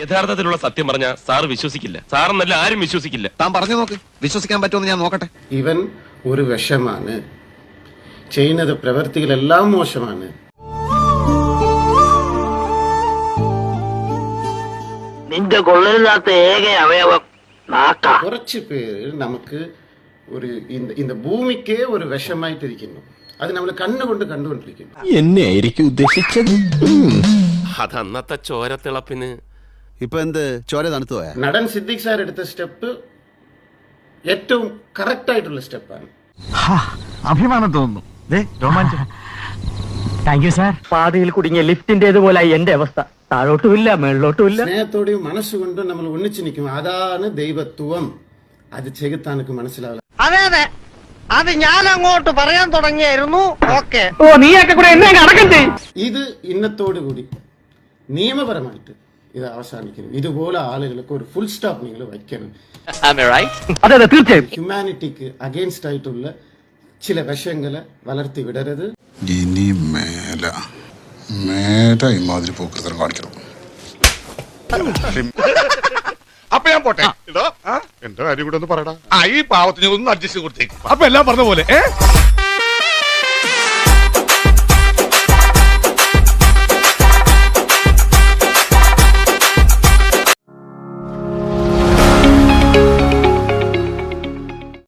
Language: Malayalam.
യഥാർത്ഥത്തിലുള്ള സത്യം പറഞ്ഞ സാർ വിശ്വസിക്കില്ല. സാറെന്നല്ല ആരും വിശ്വസിക്കില്ല. താൻ പറഞ്ഞു നോക്ക്, വിശ്വസിക്കാൻ പറ്റുമെന്ന് ഞാൻ നോക്കട്ടെ. ഇവൻ ഒരു വിഷമാണ്, ചെയ്യുന്നത് പ്രവൃത്തികളെല്ലാം മോശമാണ്. നിന്റെ കൊള്ളരുതാത്ത ഏക അവയവം നാക്കാ. കുറച്ച് പേര് നമുക്ക് ഒരു இந்த ഭൂമിക്കേ ഒരു വിഷമായിട്ടിരിക്കുന്നു. അത് നമ്മൾ കണ്ണുകൊണ്ട് കണ്ടുകൊണ്ടിരിക്കുന്നു. എന്നെ ആയിരിക്കും ഉദ്ദേശിച്ചത്. അതന്നത്തെ ചോരത്തിളപ്പിന് ഇപ്പൊ എന്ത് ചോര തണുത്തു പോയാ? നടൻ സിദ്ദിഖ് സാർ എടുത്ത സ്റ്റെപ്പ് ഏറ്റവും കറക്റ്റ് ആയിട്ടുള്ള സ്റ്റെപ്പാണ്. അഭിമാനം തോന്നുന്നു. Thank you sir. പാതയിൽ കുടുങ്ങിയ ലിഫ്റ്റിന്റേതുപോലെ എന്റെ അവസ്ഥ. താഴോട്ടുമില്ല മേളിലോട്ടുമില്ല. സ്നേഹത്തോടെയും മനസ്സുകൊണ്ടും നമ്മൾ ഒന്നിച്ചു നിൽക്കും. അതാണ് ദൈവത്വം. അത് ചെകുത്താനക്ക് മനസ്സിലാവില്ല. അതെ അതെ, അത് ഞാൻ അങ്ങോട്ട് പറയാൻ തുടങ്ങിയായിരുന്നു. ഓക്കെ, ഓ നീയൊക്കെ കൂടെ എന്നെ അടക്കം ചെയ്യും. ഇത് ഇന്നത്തോടു കൂടി നിയമപരമായിട്ട് ഇത് അവസാനിക്കുന്നു. ഇതുപോലെ ആളുകൾക്ക് ഒരു ഫുൾ സ്റ്റോപ്പ് നിങ്ങൾ വയ്ക്കണം. അതെ അതെ തീർച്ചയായും. ഹ്യൂമാനിറ്റിക്ക് അഗേൻസ്റ്റ് ആയിട്ടുള്ള ചില വിഷയങ്ങളെ വളർത്തി വിടരുത്. ഇനി മേല ഇമാതിരി പോക്കൃതം കാണിക്കണം. അപ്പൊ ഞാൻ പോട്ടെ. എന്റെ കാര്യം കൂടെ ഒന്ന് പറയടാ. ഈ പാവത്തിന് ഒന്ന് അഡ്ജസ്റ്റ് കൊടുത്തേക്ക്. അപ്പൊ എല്ലാം പറഞ്ഞ പോലെ